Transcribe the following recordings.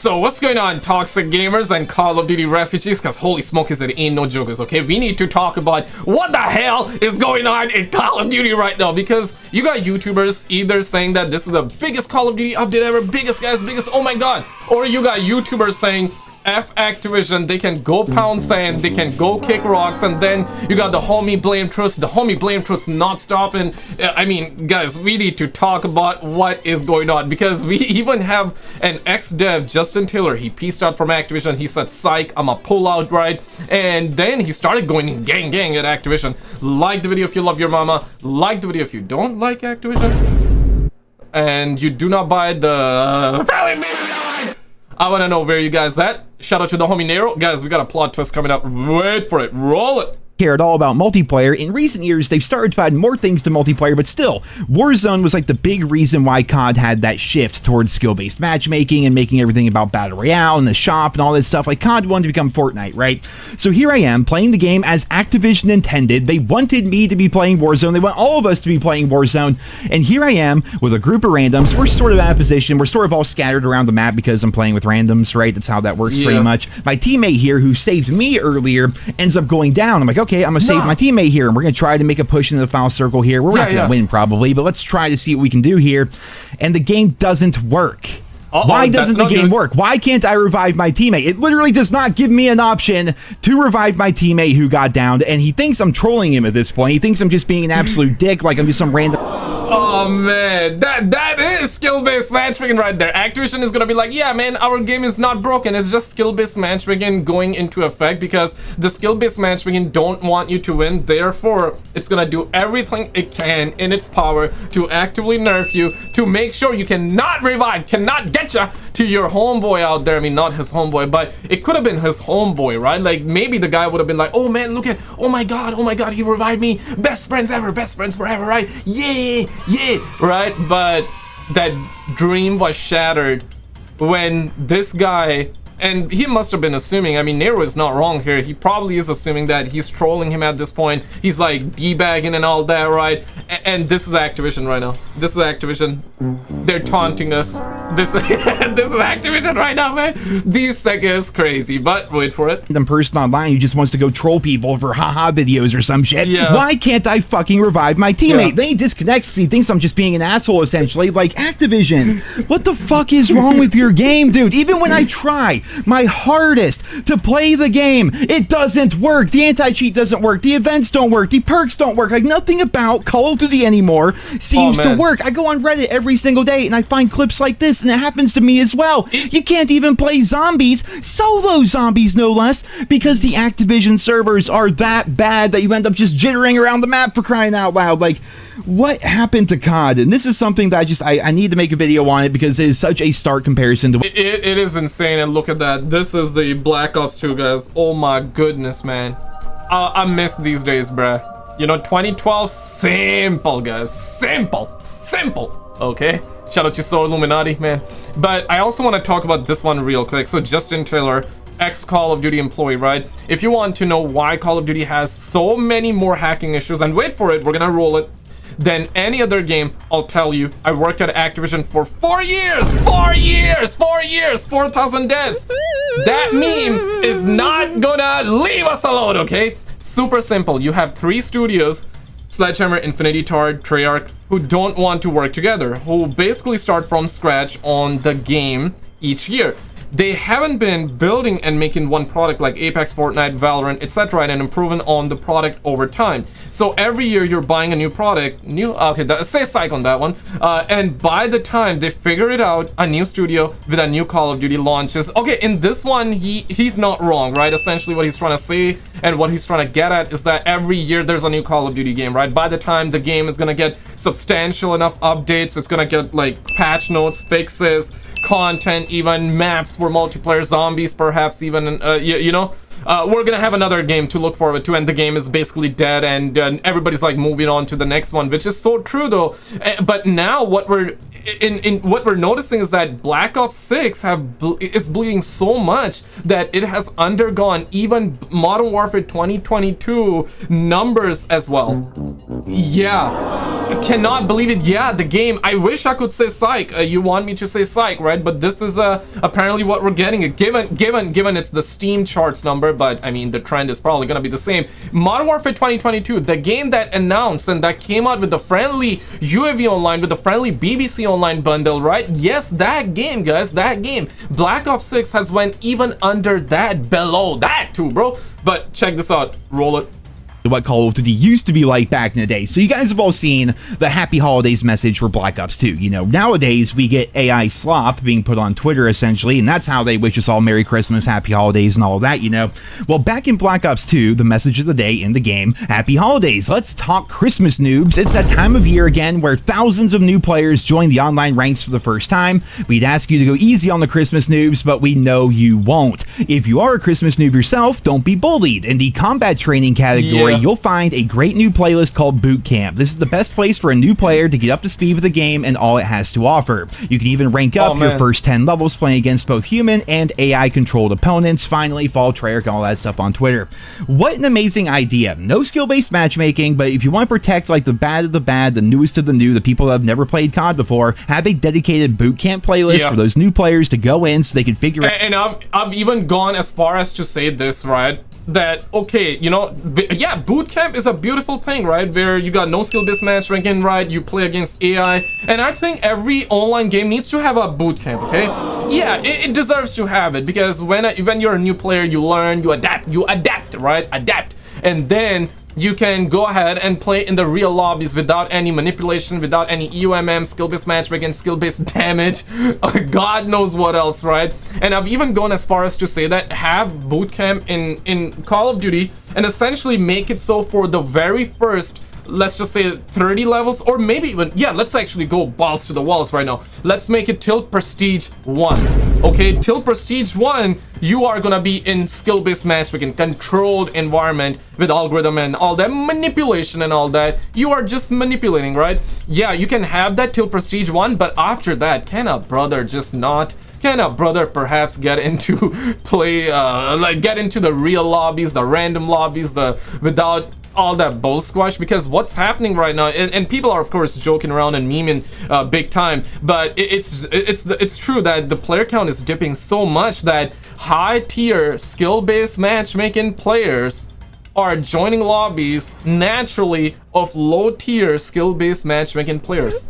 So what's going on, toxic gamers and Call of Duty refugees? Because holy smokers, it ain't no jokers, okay? We need to talk about what the hell is going on in Call of Duty right now, because you got YouTubers either saying that this is the biggest Call of Duty update ever, biggest guys, biggest, oh my god, or you got YouTubers saying F Activision, they can go pound sand, they can go kick rocks, and then you got the homie blame truths, not stopping. I mean, guys, we need to talk about what is going on, because we even have an ex-dev, Justin Taylor. He pieced out from Activision. He said, psych, I'm a pull out, right? And then he started going gang at Activision. Like the video if you love your mama, like the video if you don't like Activision, and you do not buy the I want to know where you guys at. Shout out to the homie Nero. Guys, we got a plot twist coming up. Wait for it. Roll it. Care at all about multiplayer. In recent years, they've started to add more things to multiplayer, but still, Warzone was like the big reason why COD had that shift towards skill-based matchmaking and making everything about Battle Royale and the shop and all this stuff. Like, COD wanted to become Fortnite, right? So here I am, playing the game as Activision intended. They wanted me to be playing Warzone. They want all of us to be playing Warzone. And here I am with a group of randoms. We're sort of out of position. We're sort of all scattered around the map because I'm playing with randoms, right? That's how that works pretty much. My teammate here, who saved me earlier, ends up going down. I'm like, okay, I'm gonna save my teammate here, and we're gonna try to make a push into the foul circle here. We're not gonna win probably, but let's try to see what we can do here. And the game doesn't work. Why doesn't the game work? Why can't I revive my teammate? It literally does not give me an option to revive my teammate who got downed, and he thinks I'm trolling him at this point. He thinks I'm just being an absolute dick, like I'm just some random... Oh man, that is skill-based matchmaking right there. Activision is gonna be like, yeah man, our game is not broken, it's just skill-based matchmaking going into effect, because the skill-based matchmaking don't want you to win. Therefore, it's gonna do everything it can in its power to actively nerf you, to make sure you cannot revive, cannot get you to your homeboy out there. I mean, not his homeboy, but it could have been his homeboy, right? Like, maybe the guy would have been like, oh man, look at, oh my god, he revived me, best friends ever, best friends forever, right? Yeah, right? But that dream was shattered when this guy, and he must have been assuming, I mean, Nero is not wrong here, he probably is assuming that he's trolling him at this point. He's like debagging and all that, right? And this is Activision right now. This is Activision. They're taunting us. This is Activision right now, man. These seconds is crazy, but wait for it. The person online who just wants to go troll people for haha videos or some shit. Yeah. Why can't I fucking revive my teammate? Then he disconnects because he thinks I'm just being an asshole, essentially. Like, Activision, what the fuck is wrong with your game, dude? Even when I try my hardest to play the game, it doesn't work. The anti-cheat doesn't work. The events don't work. The perks don't work. Like, nothing about Call of Duty anymore seems to work. I go on Reddit every single day and I find clips like this, and it happens to me as well. You can't even play zombies, solo zombies no less, because the Activision servers are that bad that you end up just jittering around the map, for crying out loud. Like, what happened to COD? And this is something that I need to make a video on it, because it is such a stark comparison to it is insane. And look at that, this is the Black Ops 2, guys. Oh my goodness, man. I miss these days, bruh. You know, 2012, simple, guys, simple, okay? Shout out to So Illuminati, man. But I also want to talk about this one real quick. So Justin Taylor, ex-Call of Duty employee, right? If you want to know why Call of Duty has so many more hacking issues, and wait for it, we're gonna roll it, than any other game, I'll tell you, I worked at Activision for 4 years! 4 years! 4 years! 4,000 devs! That meme is not gonna leave us alone, okay? Super simple. You have 3 studios, Sledgehammer, Infinity Tard, Treyarch, who don't want to work together, who basically start from scratch on the game each year. They haven't been building and making one product like Apex, Fortnite, Valorant, etc., and improving on the product over time. So every year you're buying a new product, say psych on that one, and by the time they figure it out, a new studio with a new Call of Duty launches. Okay, in this one, he's not wrong, right? Essentially what he's trying to say and what he's trying to get at is that every year there's a new Call of Duty game, right? By the time the game is gonna get substantial enough updates, it's gonna get like patch notes, fixes, content, even maps for multiplayer, zombies perhaps even, you know, we're gonna have another game to look forward to, and the game is basically dead, and everybody's like moving on to the next one, which is so true though. But now what we're noticing is that Black Ops 6 is bleeding so much that it has undergone even Modern Warfare 2022 numbers as well. Yeah, I cannot believe it. Yeah, the game, I wish I could say psych. You want me to say psych, right? right? But this is apparently what we're getting. Given it's the Steam charts number, but I mean the trend is probably gonna be the same. Modern Warfare 2022, the game that announced and that came out with the friendly UAV online, with the friendly BBC online bundle, right? Yes, that game, guys, that game. Black Ops 6 has went even under that, below that too, bro. But check this out. Roll it. What Call of Duty used to be like back in the day. So you guys have all seen the Happy Holidays message for Black Ops 2. You know, nowadays we get AI slop being put on Twitter essentially, and that's how they wish us all Merry Christmas, Happy Holidays, and all that, you know. Well, back in Black Ops 2, the message of the day in the game, Happy Holidays. Let's talk Christmas, noobs. It's that time of year again where thousands of new players join the online ranks for the first time. We'd ask you to go easy on the Christmas noobs, but we know you won't. If you are a Christmas noob yourself, don't be bullied. In the combat training category, you'll find a great new playlist called Boot Camp. This is the best place for a new player to get up to speed with the game and all it has to offer. You can even rank up your first 10 levels playing against both human and AI controlled opponents. Finally, follow Treyarch and all that stuff on Twitter. What an amazing idea. No skill-based matchmaking, but if you want to protect like the bad of the bad, the newest of the new, the people that have never played COD before, have a dedicated Boot Camp playlist for those new players to go in so they can figure out. And I've even gone as far as to say this, right? That, okay, you know, yeah, boot camp is a beautiful thing, right? Where you got no skill-based matchmaking, right? You play against AI, and I think every online game needs to have a boot camp, okay? Yeah, it deserves to have it, because when you're a new player, you learn, you adapt, right? Adapt, and then you can go ahead and play in the real lobbies without any manipulation, without any EUMM, skill-based matchmaking, skill-based damage, God knows what else, right? And I've even gone as far as to say that have bootcamp in Call of Duty and essentially make it so for the very first, let's just say 30 levels, or maybe even, yeah, let's actually go balls to the walls right now. Let's make it till Prestige 1. Okay, till Prestige 1, you are gonna be in skill-based matchmaking, controlled environment with algorithm and all that manipulation and all that. You are just manipulating, right? Yeah, you can have that till Prestige 1, but after that, can a brother just not? Can a brother perhaps get into play, like get into the real lobbies, the random lobbies, without all that bull squash? Because what's happening right now, and people are of course joking around and memeing big time, but it's true that the player count is dipping so much that high tier skill-based matchmaking players are joining lobbies naturally of low tier skill-based matchmaking players.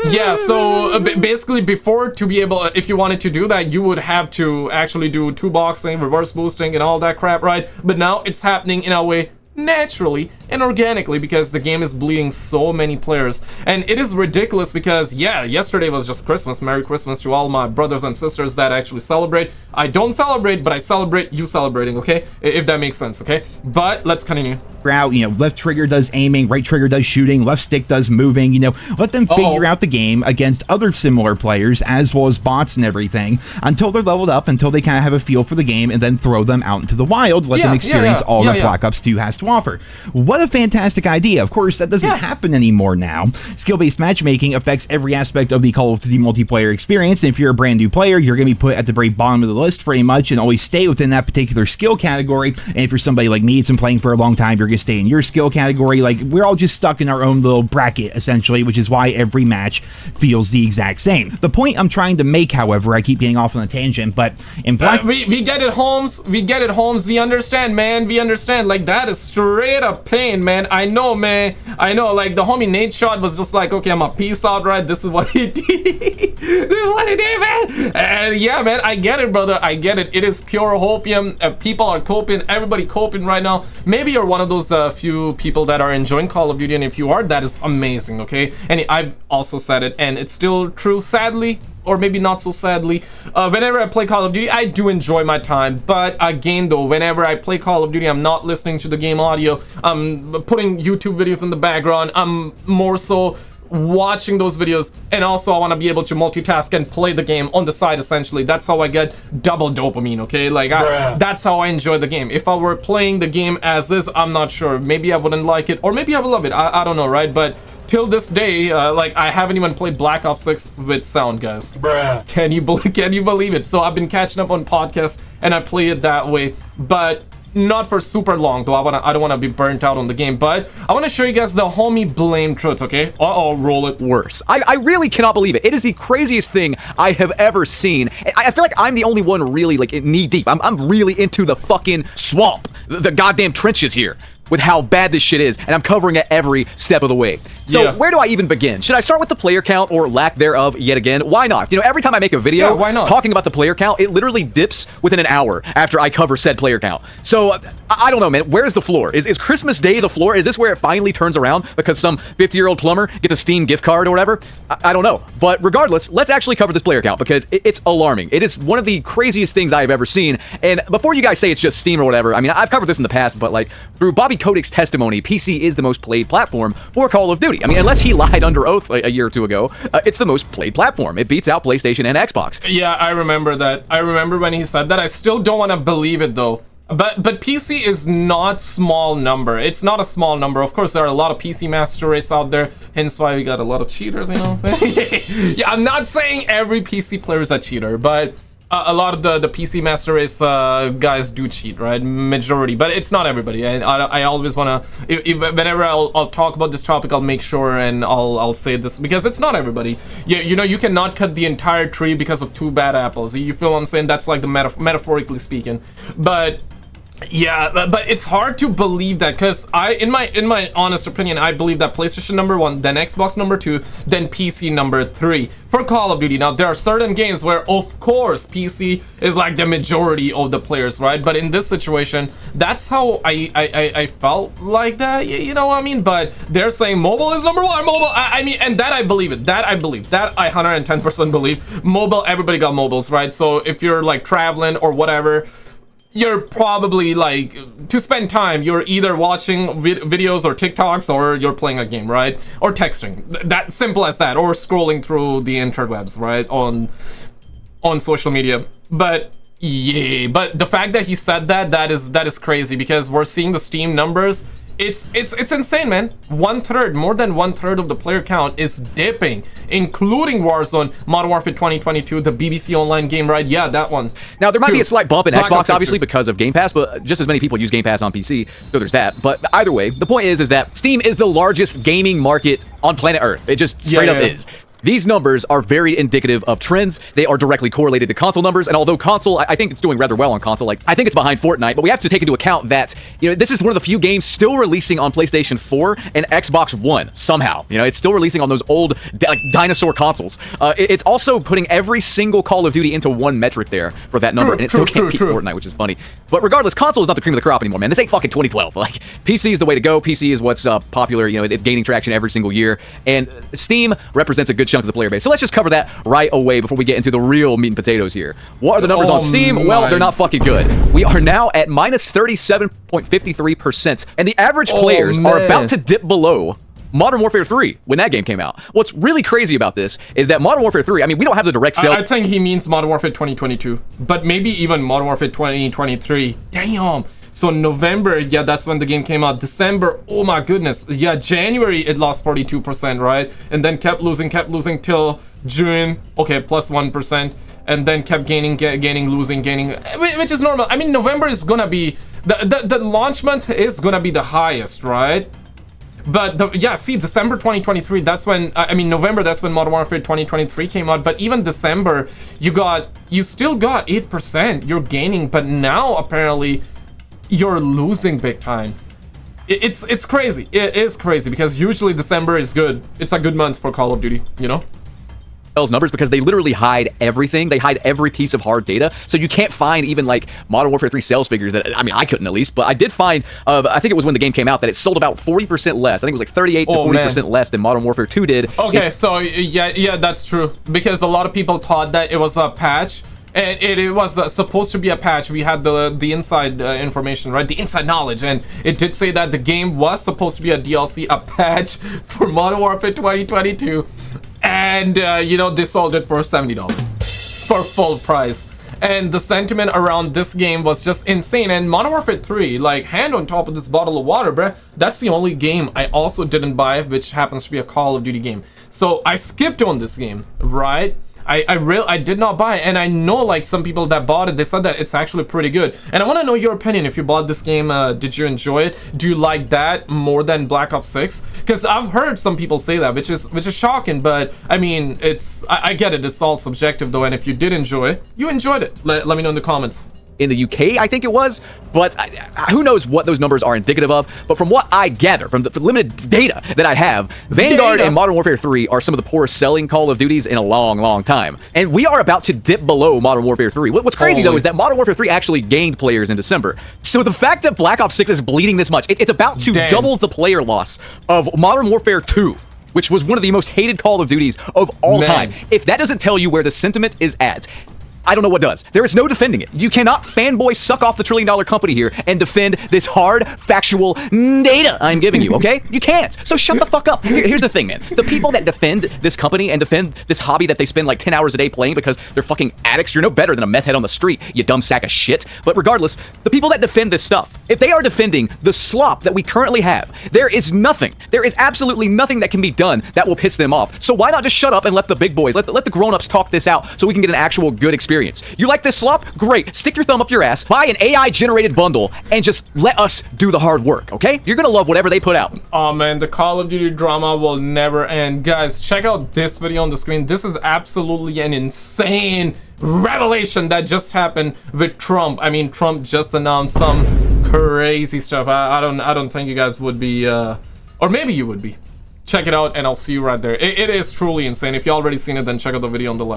Yeah, so basically before, to be able, if you wanted to do that, you would have to actually do two boxing, reverse boosting and all that crap, right? But now it's happening in a way naturally and organically because the game is bleeding so many players. And it is ridiculous because, yeah, yesterday was just Christmas. Merry Christmas to all my brothers and sisters that actually celebrate. I don't celebrate, but I celebrate you celebrating, okay? If that makes sense, okay? But let's continue. You know, left trigger does aiming, right trigger does shooting, left stick does moving, you know, let them figure out the game against other similar players as well as bots and everything until they're leveled up, until they kind of have a feel for the game, and then throw them out into the wild, let them experience all that Black Ops 2 has to offer. What a fantastic idea. Of course, that doesn't happen anymore now. Skill-based matchmaking affects every aspect of the Call of Duty multiplayer experience, and if you're a brand new player, you're going to be put at the very bottom of the list pretty much and always stay within that particular skill category. And if you're somebody like me that's been playing for a long time, you're going to stay in your skill category. Like, we're all just stuck in our own little bracket, essentially, which is why every match feels the exact same. The point I'm trying to make, however, I keep getting off on a tangent, but in Black... we get it, Holmes. We get it, Holmes. We understand, man. We understand. Like, that is straight up pain, man. I know, man. I know. Like, the homie Nate Shot was just like, okay, I'm a peace out, right? This is what he did. This is what he did, man. And yeah, man, I get it, brother. I get it. It is pure hopium. People are coping. Everybody coping right now. Maybe you're one of those few people that are enjoying Call of Duty, and if you are, that is amazing, okay? And I've also said it, and it's still true, sadly, or maybe not so sadly. Whenever I play Call of Duty, I do enjoy my time, but again though, whenever I play Call of Duty, I'm not listening to the game audio. I'm putting YouTube videos in the background. I'm more so watching those videos, and also I want to be able to multitask and play the game on the side. Essentially, that's how I get double dopamine, okay? Like, that's how I enjoy the game. If I were playing the game as is, I'm not sure. Maybe I wouldn't like it, or maybe I would love it. I don't know, right? But till this day, like, I haven't even played Black Ops 6 with sound, guys. Can you believe it? So I've been catching up on podcasts and I play it that way. But not for super long, though. I don't want to be burnt out on the game, but I want to show you guys the homie blame truth, okay? Roll it. Worse. I really cannot believe it. It is the craziest thing I have ever seen. I feel like I'm the only one really, like, knee deep. I'm really into the fucking swamp, the goddamn trenches here, with how bad this shit is, and I'm covering it every step of the way. So where do I even begin? Should I start with the player count or lack thereof yet again? Why not? You know, every time I make a video why not? talking about the player count, it literally dips within an hour after I cover said player count. So I don't know, man. Where's the floor? Is Christmas Day the floor? Is this where it finally turns around because some 50-year-old plumber gets a Steam gift card or whatever? I don't know. But regardless, let's actually cover this player count because it's alarming. It is one of the craziest things I have ever seen. And before you guys say it's just Steam or whatever, I mean, I've covered this in the past, but like through Bobby Kotick's testimony, PC is the most played platform for Call of Duty. I mean, unless he lied under oath a year or two ago, it's the most played platform. It beats out PlayStation and Xbox. Yeah, I remember that. I remember when he said that. I still don't want to believe it though. But PC is not small number. It's not a small number. Of course, there are a lot of PC master race out there, hence why we got a lot of cheaters, you know what I'm saying? Yeah, I'm not saying every PC player is a cheater, but a lot of the PC master race guys do cheat, right? Majority, but it's not everybody. And I always want to, whenever I'll talk about this topic, I'll make sure and I'll say this because it's not everybody. You know, you cannot cut the entire tree because of 2 bad apples. You feel what I'm saying? That's like the metaphorically speaking, but. Yeah, but it's hard to believe that because in my honest opinion, I believe that PlayStation number 1, then Xbox number 2, then PC number 3 for Call of Duty. Now there are certain games where, of course, PC is like the majority of the players, right? But in this situation, that's how I felt like that. You know what I mean? But they're saying mobile is number 1, mobile. I mean, and that I believe it. That I believe. That I 110% believe. Mobile, everybody got mobiles, right? So if you're like traveling or whatever, you're probably like, to spend time, you're either watching videos or TikToks or you're playing a game, right? Or texting. That simple as that. Or scrolling through the interwebs, right? On social media. But yeah, but the fact that he said that is crazy because we're seeing the Steam numbers. It's insane, man. 1/3, more than 1/3 of the player count is dipping, including Warzone, Modern Warfare 2022, the BBC Online game, right? Yeah, that one. Now, there might be a slight bump in Black Xbox, Ops obviously, because of Game Pass, but just as many people use Game Pass on PC, so there's that. But either way, the point is that Steam is the largest gaming market on planet Earth. It just straight up is. These numbers are very indicative of trends. They are directly correlated to console numbers, and although console, I think it's doing rather well on console. Like, I think it's behind Fortnite, but we have to take into account that, you know, this is one of the few games still releasing on PlayStation 4 and Xbox One somehow. You know, it's still releasing on those old, like, dinosaur consoles. It's also putting every single Call of Duty into one metric there for that number, and it still can't beat Fortnite, which is funny. But regardless, console is not the cream of the crop anymore, man. This ain't fucking 2012. Like, PC is the way to go. PC is what's popular. You know, it's gaining traction every single year, and Steam represents a good chunk of the player base. So let's just cover that right away before we get into the real meat and potatoes here. What are the numbers on Steam? Well, they're not fucking good. We are now at minus 37.53%, and the average players are about to dip below Modern Warfare 3 when that game came out. What's really crazy about this is that Modern Warfare 3, I mean, we don't have the direct sale. I think he means Modern Warfare 2022, but maybe even Modern Warfare 2023. Damn. So November, yeah, that's when the game came out. December, oh my goodness. Yeah, January, it lost 42%, right? And then kept losing till June. Okay, plus 1%. And then kept gaining, losing, which is normal. I mean, November is gonna be, the launch month is gonna be the highest, right? But yeah, see, December 2023, that's when, I mean, November, that's when Modern Warfare 2023 came out. But even December, you still got 8%. You're gaining, but now apparently you're losing big time. It's crazy. It is crazy because usually December is good. It's a good month for Call of Duty, you know? Numbers because they literally hide everything. They hide every piece of hard data, so you can't find even like Modern Warfare 3 sales figures that, I mean, I couldn't at least, but I did find, I think it was when the game came out, that it sold about 40% less. I think it was like 38 to 40% less than Modern Warfare 2 did. Okay, so yeah, that's true, because a lot of people thought that it was a patch. And it was supposed to be a patch. We had the inside information, right? The inside knowledge. And it did say that the game was supposed to be a DLC, a patch for Modern Warfare 2022. And, you know, they sold it for $70 for full price. And the sentiment around this game was just insane. And Modern Warfare 3, like, hand on top of this bottle of water, bruh, that's the only game I also didn't buy, which happens to be a Call of Duty game. So I skipped on this game, right? I did not buy it, and I know like some people that bought it, they said that it's actually pretty good. And I want to know your opinion. If you bought this game, did you enjoy it? Do you like that more than Black Ops 6? Because I've heard some people say that, which is shocking. But I mean, I get it. It's all subjective though. And if you did enjoy it, you enjoyed it. Let me know in the comments. In the UK, I think it was, but who knows what those numbers are indicative of. But from what I gather, from the limited data that I have, Vanguard and Modern Warfare 3 are some of the poorest selling Call of Duties in a long, long time. And we are about to dip below Modern Warfare 3. What's crazy, though, is that Modern Warfare 3 actually gained players in December. So the fact that Black Ops 6 is bleeding this much, it's about to double the player loss of Modern Warfare 2, which was one of the most hated Call of Duties of all time. If that doesn't tell you where the sentiment is at, I don't know what does. There is no defending it. You cannot fanboy suck off the trillion-dollar company here and defend this hard, factual data I'm giving you, okay? You can't. So shut the fuck up. Here's the thing, man. The people that defend this company and defend this hobby that they spend like 10 hours a day playing because they're fucking addicts, you're no better than a meth head on the street, you dumb sack of shit. But regardless, the people that defend this stuff, if they are defending the slop that we currently have, there is absolutely nothing that can be done that will piss them off. So why not just shut up and let the big boys, let the grown-ups talk this out so we can get an actual good experience. You like this slop? Great. Stick your thumb up your ass, buy an AI-generated bundle, and just let us do the hard work, okay? You're gonna love whatever they put out. Oh man, the Call of Duty drama will never end. Guys, check out this video on the screen. This is absolutely an insane revelation that just happened with Trump. I mean, Trump just announced some crazy stuff. I don't think you guys would be, or maybe you would be. Check it out, and I'll see you right there. It is truly insane. If you already seen it, then check out the video on the left.